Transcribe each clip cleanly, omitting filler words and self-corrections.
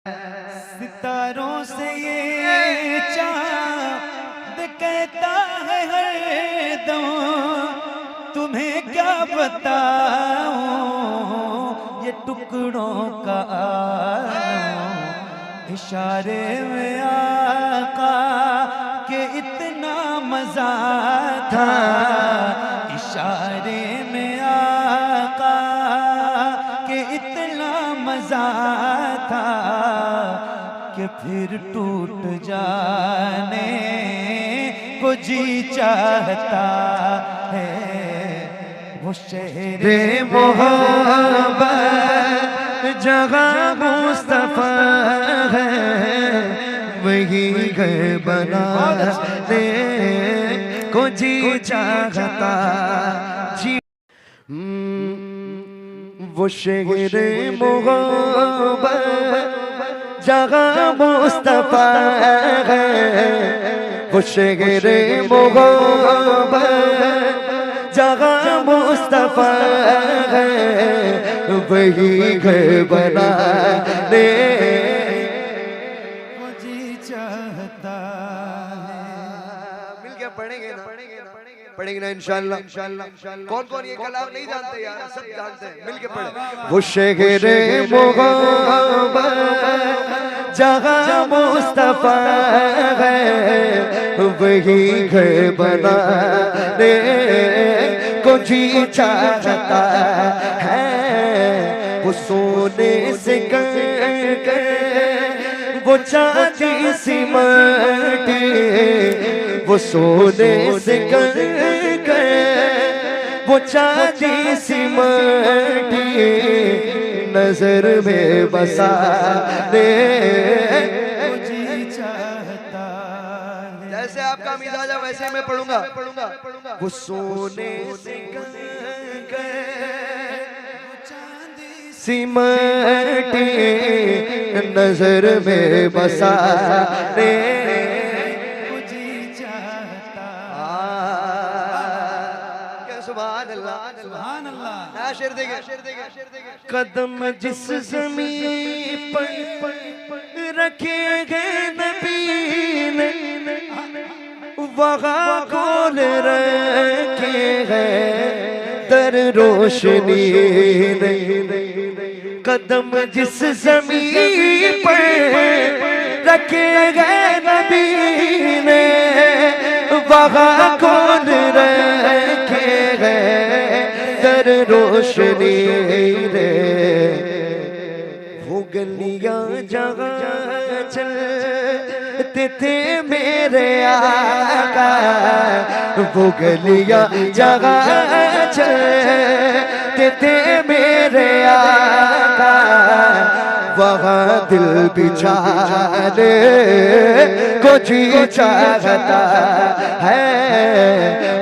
सितारों से ये चांद कहता है हरदम, तुम्हें क्या बताऊं ये टुकड़ों का आलम। इशारे में आका के इतना मजा था, इशारे में आका के इतना मजा था कि फिर टूट जाने को जी चाहता है। वो शहरे मोहब्बत जगह मुस्तफा है, वही घर बनाने को जी चाहता। जी वो शहरे मोहब्बत जगह मुस्तफा है, वो शहरे मोहब्बत जगह मुस्तफा है, वही घर बनाने को जी चाहता है। मिल के पढ़ेंगे ना, पढ़ेंगे ना इंशाअल्लाह। कौन कौन ये कलाम नहीं जानते यार, सब जानते हैं, मिल के पढ़े। वो शहरे मोहब्बत जगह मुस्तफा है, वही घर बनाने को जी चाहता है। वो सोने से कर वो चांदी सी माटी, वो सोने से कर वो चांदी सी माटी नजर में बसा दे जी चाहता है। जैसे आपका मिजाज है वैसे मैं पढ़ूंगा। वो सोने से सी माटी नजर में बसा दे जी चाहता। सुभान अल्लाह, सुभान अल्लाह। शेर देगा, कदम जिस ज़मीन पर रखे गए नबी ने, वहाँ खोल रखे हैं दर रोशनी ने। कदम जिस ज़मीन पर रखे गए नबी ने, वहाँ खोल रखे हैं दर रोशनी रे। वो गलियां जगह चलते थे मेरे आका, वो गलियां जगह चलते थे मेरे आका, वहाँ दिल बिछाने को जी चाहता है।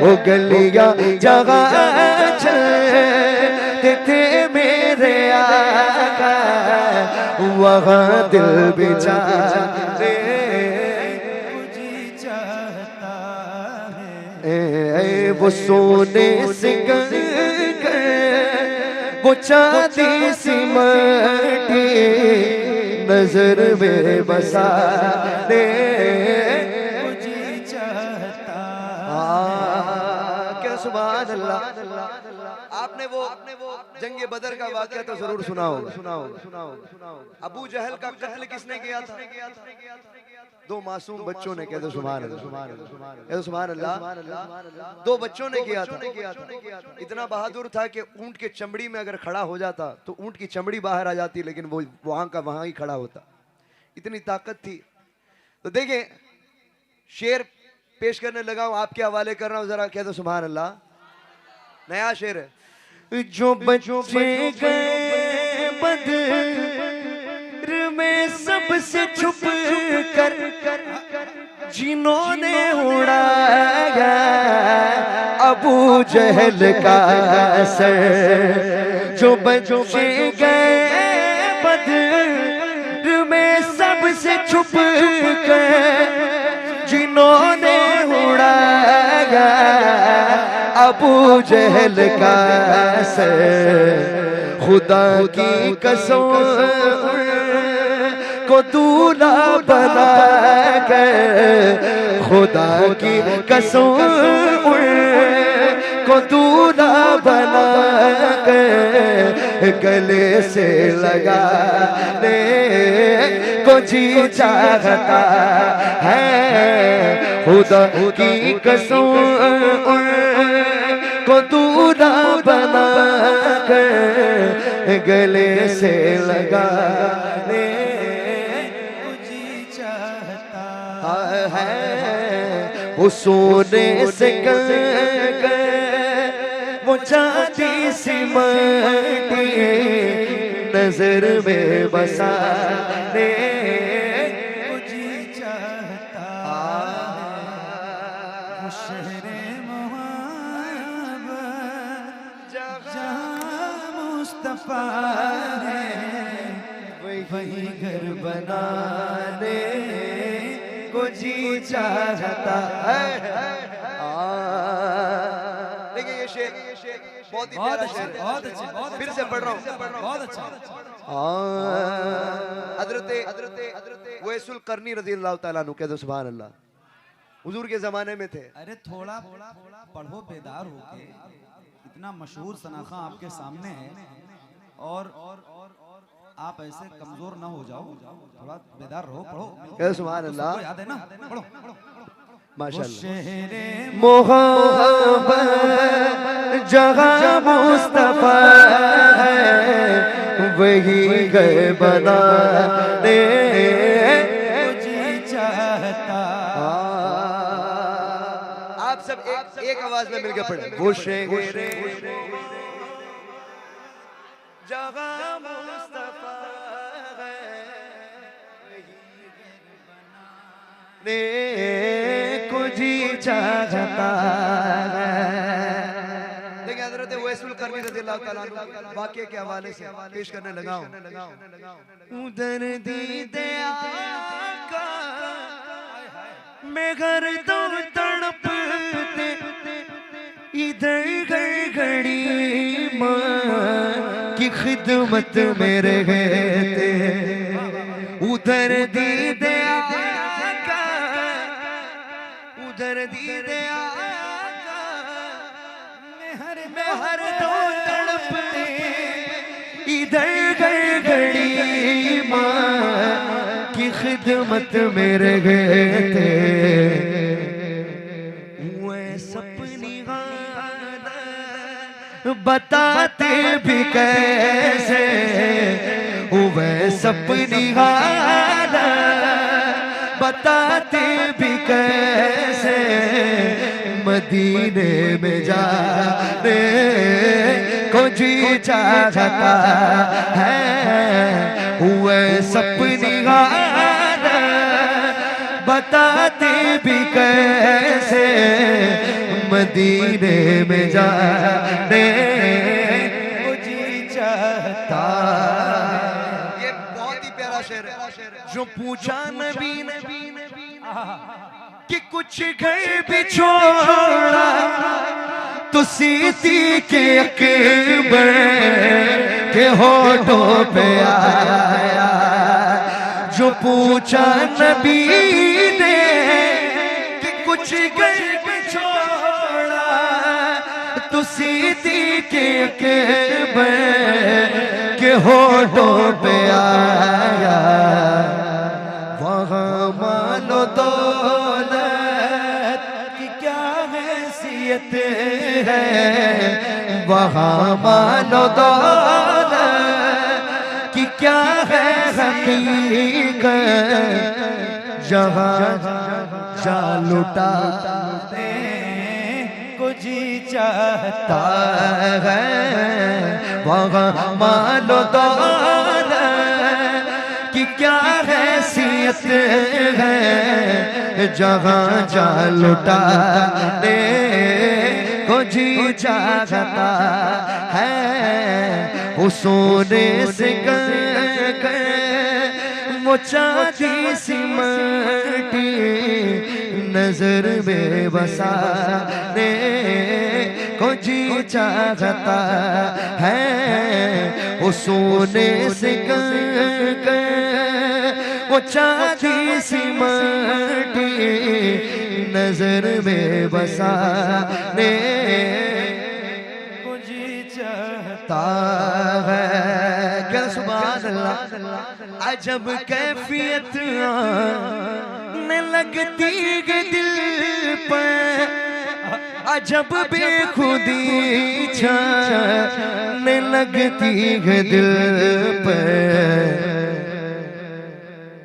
वो गलियां जगह चलते थे मेरे आका, वहाँ दिल बिछाने को जी चाहता है। वो सोने से वो चांदी सी माटी नजर में बसा दे जी चाहता। क्या सुभान अल्लाह। आपने वो जंगे बदर का वाक़या तो जरूर सुना होगा। अबू जहल का कत्ल किसने किया था? दो मासूम बच्चों ने। कहते सुभान अल्लाह, सुभान अल्लाह। दो बच्चों ने किया था। इतना बहादुर था कि ऊंट के चमड़ी में अगर खड़ा हो जाता तो ऊंट की चमड़ी बाहर आ जाती, लेकिन वो वहां का वहां ही खड़ा होता, इतनी ताकत थी। तो देखिए शेर पेश करने लगा हूं, आपके हवाले कर रहा हूं, जरा कहते सुभान अल्लाह। नया शेर है। जो बच्चे गए बदर में सबसे छुप कर जिन्होंने उड़ाया अबू जहल का सर। जो बच्चे गए बदर में सबसे छुप कर जिन्होंने उड़ाया अबू जहल का सर। खुदा की कसम को दूल्हा बना कर, खुदा की कसम को दूल्हा बना कर गले से लगाने को जी चाहता है, खुदा की कसम को दूल्हा बना कर गले से लगाने को जी चाहता है। वो सोने से कर वो चांदी सी माटी नजर में बसाने को जी चाहता है। शहरे मोहब्बत जहाँ मुस्तफा है, वही घर बनाने को जी चाहता है। देखिए ये शेर बहुत ही प्यारा शेर है, बहुत अच्छा, फिर से पढ़ रहा हूँ, बहुत अच्छा। हज़रत वैसुल करनी रज़ियल्लाहु ताला अन्हु, कह दो सुभान अल्लाह। हुजूर के जमाने में थे। अरे थोड़ा पढ़ो बेदार होके, इतना मशहूर सनाखा आपके सामने है और आप ऐसे कमजोर ना हो जाओ, थोड़ा बेदार रहो, पढ़ो। कह सुभान अल्लाह, याद है ना, पढ़ो माशाअल्लाह। मोहब्बत जहाँ मुस्तफा है, वही घर बनाने को जी चाहता। आप सब एक आवाज में मिलकर पढ़े। वो शेरे जहाँ मुस्तफा है, वही को जी चाहता है। देखिए हज़रत वैसुल करनी रज़ियल्लाहु ताला अन्हु वाक़े के हवाले से पेश करने लगा हूँ। उधर दीदे आका मैं घर तो तड़पते, इधर गड़गड़ी माँ की खिदमत में रहते। उधर दीदे आका, उधर दीदे आका मैं हर दो तड़पते, इधर गड़गड़ी माँ की खिदमत में रहते। सपनी बताते भी कैसे, वह सपनी हालत बताते भी कैसे, मदीने में जाने को जी चाहता है। वह सपनी हालत बताते भी कैसे, मदीने में जाने को जी चाहता। ये बहुत ही प्यारा शेर है। जो पूछा नबी कि कुछ घर भी छोड़ा तो सीती के अकबर के होठों पे आया। जो पूछा नबी ने कि कुछ घर भी छोड़ा तो सीती के अकबर के होठों पे आया। वहाँ मानो दौलत की क्या हैसियत है, वहाँ मानो दौलत की क्या है हकीकत, जहाँ जा लुटाते को जी चाहता है। वहाँ मानो दौलत की क्या हैसियत है, जहाँ जा लुटाने को जी चाहता है। वो सोने से कर वो चांदी सी माटी नजर में बसाने को जी चाहता है। वो सोने से कर वो चांदी सी माटी नजर में बसाने को जी चाहता है। क्या सुभान अल्लाह। अजब कैफियत में लगती है दिल पर, अजब बेखुदी छाने लगती है दिल पर।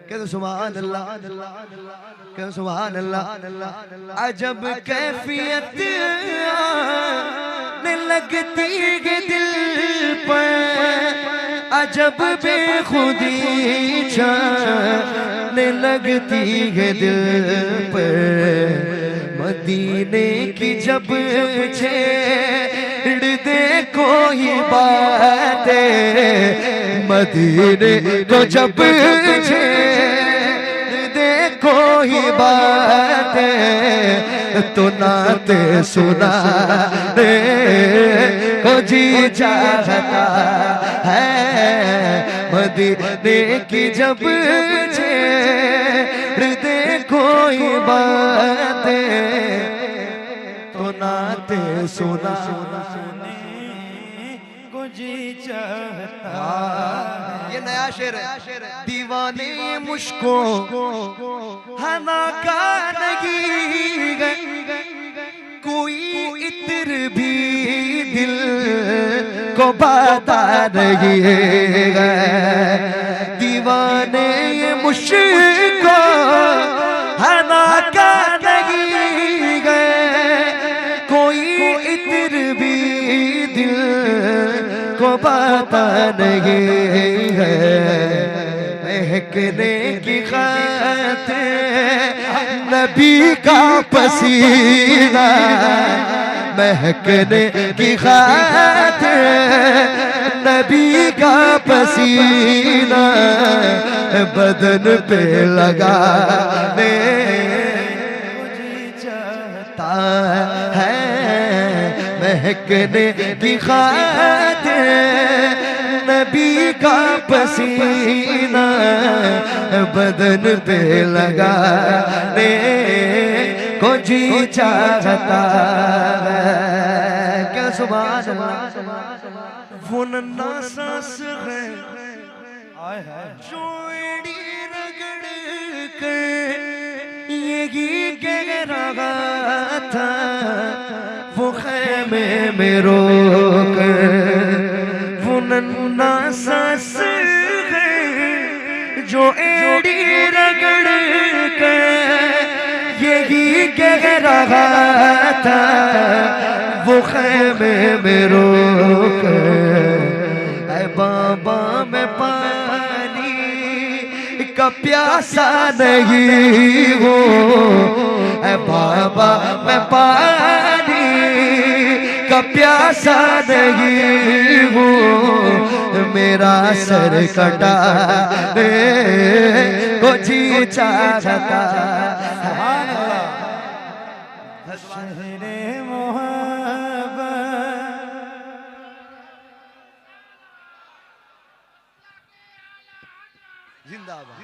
क्या सुभान अल्लाह, क्या सुभान अल्लाह। अजब कैफियत में लगती है दिल पर, अजब बेखुदी छाने लगती है दिल पर। मदीने की जब छेड़ दे कोई बात, मदीने को जब छेड़ दे कोई बात, तो नाते सुना रे को जी चाहता है। मदीने की जब छेड़ दे कोई बात, तो नाते सुना को जी चाहता। ये नया शेर है। दीवाने मुझको हना का नहीं गए, कोई इत्र भी दिल को पता नहीं है। दीवाने मुझको हना का नहीं गए, कोई इत्र भी दिल को पता नहीं है। महकने की खातिर नबी का पसीना, महकने की खातिर नबी का पसीना बदन पे लगाने चाहता है। महकने की खातिर नबी का पसीना बदन पे लगाने को जी चाहता है। क्या सुभान अल्लाह। वो नन्हा सांस है जो एड़ी रगड़ कर यही कह रहा था, वो खैमे में रोकर। वो नन्हा सांस है जो एड़ी रगड़ कर यही कह रहा था, वो खैमे में रोकर। ऐ बाबा मैं पानी का प्यासा नहीं हूँ, ऐ बाबा मैं पानी का प्यासा नहीं हूँ। मेरा सर कटा को जी चाहता है। शहरे मोहब्बत जिंदाबाद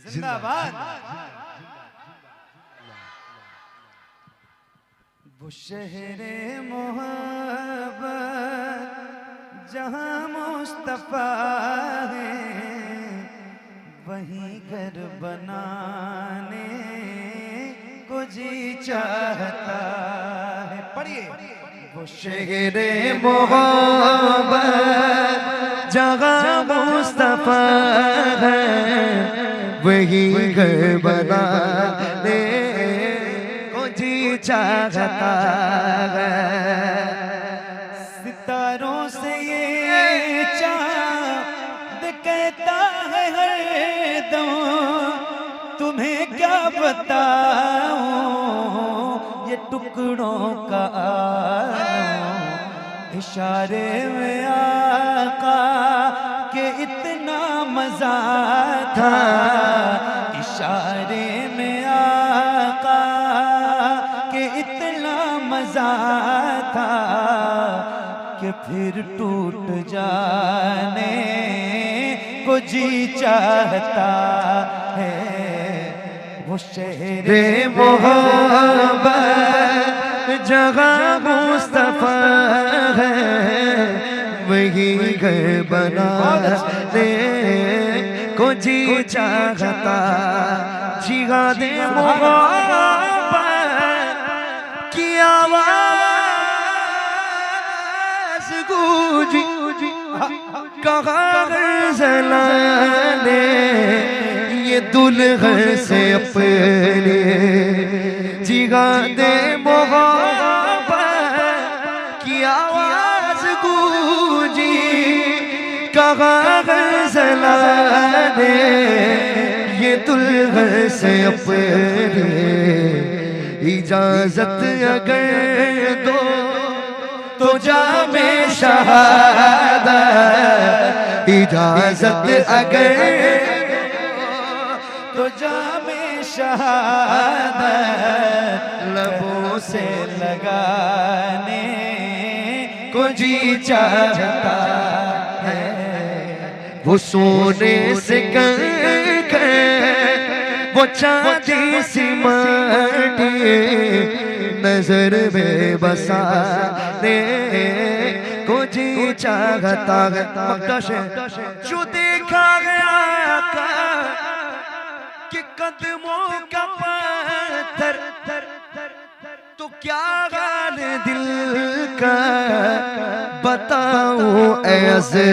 जिंदाबाद। वो शहरे मोहब्बत जहाँ मुस्तफा है, वहीं घर बनाने को जी चाहता है। पढ़िए। वो शहरे मोहब्बत जहाँ मुस्तफा है, वही घर बनाने को जी चाहता है। सितारों से ये चाँद कहता है हरदम, तुम्हें क्या बताऊं ये टुकड़ों का आलम। इशारे में आका के इतना मजा था, इशारे में आका के इतना मजा था कि फिर टूट जाने को जी चाहता है, वो शेरे मोहब्बत जगह मुस्तफा है, वही घर बनाने को जी चाहता। जिहादे मोहब्बत की आवाज़ गूंजी, कहा ज़लाने ये दुल्हन से अपने। जिहादे मोहब्बत की आवाज़ गूंजी, कहा ज़लाने ये दुल्हन से अपने। इजाजत अगर दो तो जामे शहादत, इजाजत अगर तो जामे शहादत, लबों से लगाने को जी चाहता है। वो सोने से कर वो चांदी सी माटी नजर में बसाने को जी चाहता है। जो देखा गया कि कदमों का पत्थर, तो क्या हाल दिल का बताऊं ऐसे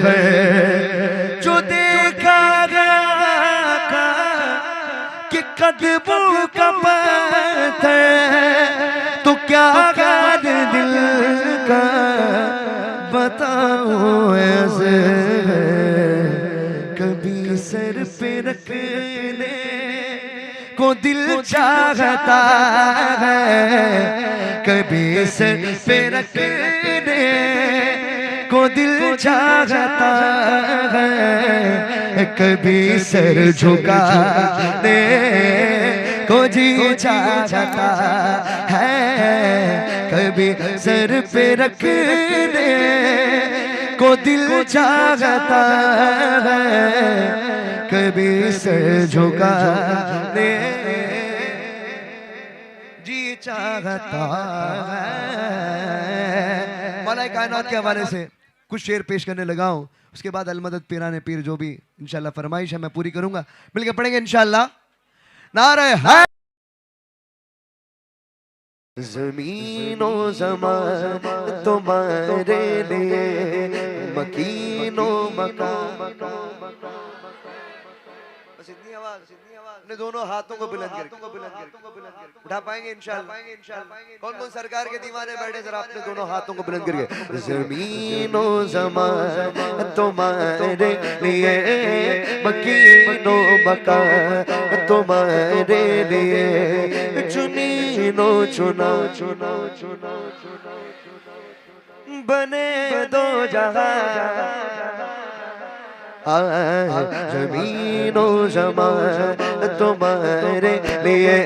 है। जो देखा गया कि कदमों का पत्थर, तो क्या हाल दिल का बताऊं ऐसे है। कभी सर पे रखने को दिल चाहता है, कभी सर पे रखने को दिल चाहता है, कभी सर झुकाने को जी चाहता है। कभी सर पे रखने को दिल चाहता है, कभी सर झुकाने जी चाहता है। मौलाए कायनात के हवाले से कुछ शेर पेश करने लगा हूं, उसके बाद अलमदद पीराने पीर जो भी इंशाल्लाह फरमाइश है मैं पूरी करूंगा। मिलकर पढ़ेंगे इंशाल्लाह। नारे है ज़मीनो ज़मान तुम्हारे लिए, मकीनो मकान। बस इतनी आवाज, अपने दोनों हाथों को बुलंद करके उठा पाएंगे इंशाल्लाह। कौन कौन सरकार के दीवाने बैठे जरा अपने दोनों हाथों को बुलंद करके। ज़मीनो ज़मान तुम्हारे लिए, मकीनो मकान तुम्हारे लिए, चुनीनो चुना चुना चुना चुना बने दो जहां। ज़मीनो ज़मान तुम्हारे लिए,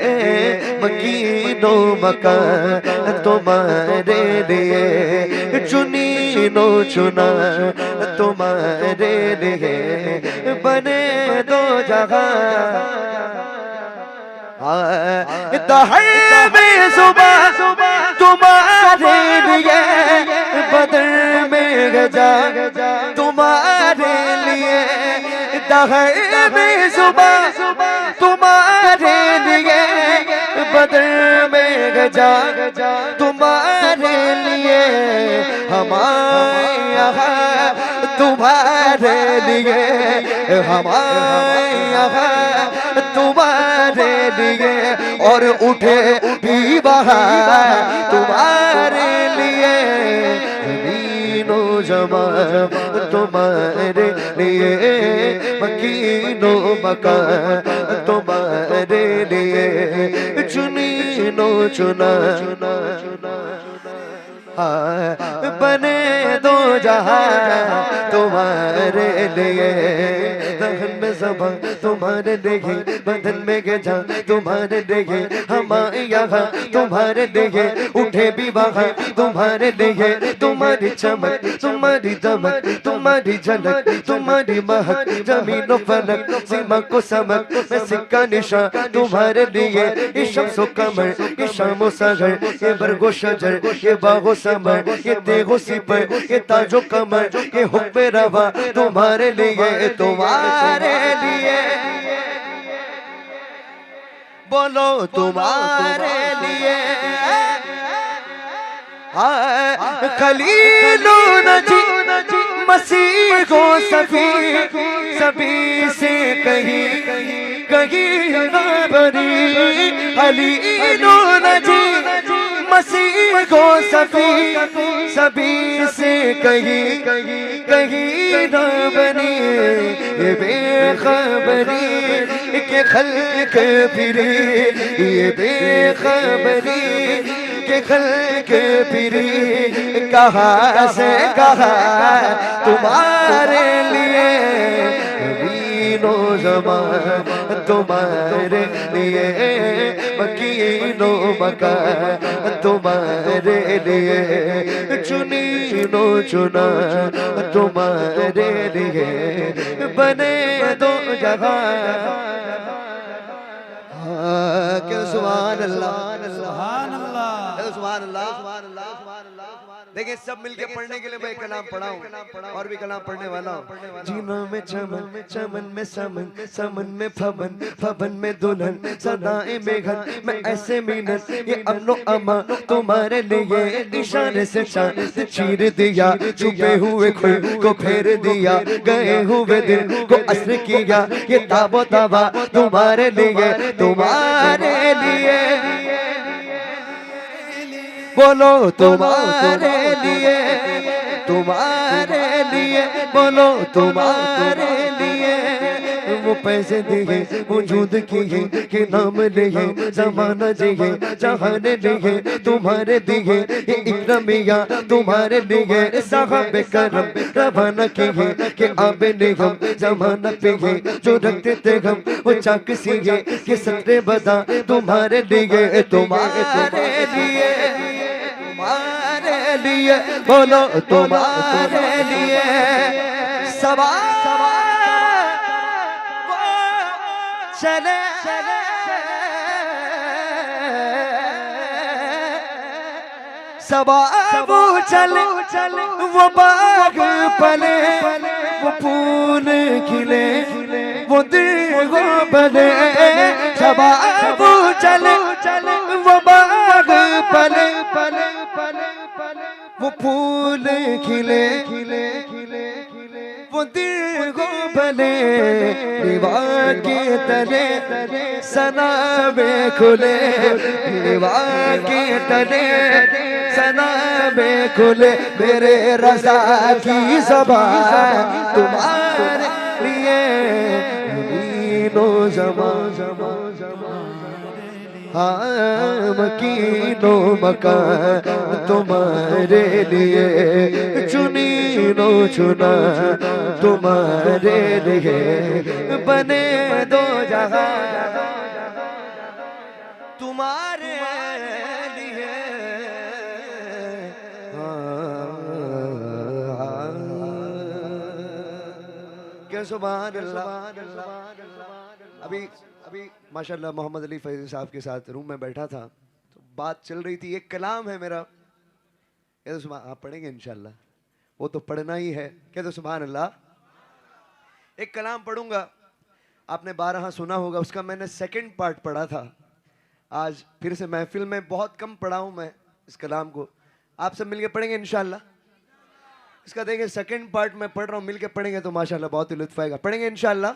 मकीनो मकान तुम्हारे लिए, चुनीनो चुना तुम्हारे लिए, बने दो जहां। दहर में सुबह तुम्हारे लिए, बदर में गजा तुम्हारे लिए, दहर में सुबह तुम्हारे लिए, बदर में गजा तुम्हारे लिए, हमारे यहाँ तुम्हारे लिए, हमारे यहाँ तुम्हारे लिए, और उठे भी बहार तुम्हारे लिए। ज़मीनो ज़मान तुम्हारे लिए, मकीनो मकान तुम्हारे लिए, चुनीनो चुना बने दो जहां तुम्हारे लिए, दहन में ज़बां तुम्हारे लिए, बदन में गजा तुम्हारे लिए, हम यहाँ तुम्हारे लिए, उठे भी वहाँ तुम्हारे लिए, तुम्हारी चमक तुम्हारी दमक तुम्हारी झलक तुम्हारी महक, जमीनों फलक सीमा को समक, मैं सिक्का निशा तुम्हारे लिए, ये शम्सो कमर ये शामो सागर, ये बरगो शजर ये बागो समर, ये तेगो सिपर ये ताजो कमर, ये हुक्म रवा तुम्हारे लिए, तुम्हारे लिए, बोलो तुम्हारे लिए। खलीलो नजी मसीहो सफी, सभी से कहीं कहीं बरी, खलीलो नजी मसीहो सफी, सभी से कहीं कहीं न बनी, ये बेखबरी के खल्क फिरी, ये बेखबरी के खल्क फिरी, कहाँ से कहाँ तुम्हारे लिए, मीनो ज़मान तुम्हारे लिए, मकीनो मका तुम्हारे लिए, चुनीनो चुना तुम्हारे लिए, बने दो जगह। क्या सुभान अल्लाह, सुभान अल्लाह, सुभान अल्लाह, सुभान अल्लाह, सुभान अल्लाह। देखिए सब मिलके पढ़ने के लिए मैं एक कलाम पढ़ाऊं और भी कलाम पढ़ने वाला हूं। जीना में चमन चमन में समन समन में फबन फबन में दुल्हन सदाएं मेघन, मैं ऐसे मिनत ये अमनो अमा तुम्हारे लिए, इशारे से चांद चीर दिया, छुपे हुए खुल को फेर दिया, गए हुए दिल को असर किया, ये ताबो ताबा तुम्हारे लिए, तुम्हारे लिए, बोलो तुम्हारे लिए, तुम्हारे लिए, बोलो तुम्हारे लिए, वो पैसे दिए वजूद किए के नाम लिए, जमाना जिए जहाने लिए, तुम्हारे दिए ये इकरामिया तुम्हारे लिए, साहब करम रवाना किए के आबे ने हम जमाना पिए, जो रखते थे हम वो चाक सीए, के सतरे बदा तुम्हारे लिए, तुम्हारे लिए, तुम्हारे लिए, बोलो तुम्हारे लिए, सबा चले सबा वो चले वो बाग पले, वो फूल खिले वो दिल वो बने, सबा वो चले वो बाग पले वो फूल खिले वो दिल को बने, दीवार के तले सनाबे खुले, दीवार के तले सनाबे खुले, मेरे रज़ा की ज़बान तुम्हारे लिए, मीनो ज़बान हाँ मकीनो मकान तुम्हारे लिए, चुनीनो चुना तुम्हारे लिए, बने दो जहां तुम्हारे लिए। क्या सुभान अल्लाह। अभी माशाल्लाह मोहम्मद अली फैज़ी साहब के साथ रूम में बैठा था तो बात चल रही थी, एक कलाम है मेरा, ये तो आप पढ़ेंगे इंशाल्लाह, वो तो पढ़ना ही है, क्या तो सुभान अल्लाह। एक कलाम पढ़ूंगा, आपने 12 सुना होगा, उसका मैंने सेकंड पार्ट पढ़ा था, आज फिर से महफिल में बहुत कम पढ़ा हूं मैं इस कलाम को, आप सब मिलके पढ़ेंगे इंशाल्लाह। इसका देखिए सेकंड पार्ट मैं पढ़ रहा हूँ, मिलके पढ़ेंगे तो माशाल्लाह बहुत ही लुत्फ आएगा, पढ़ेंगे इंशाल्लाह।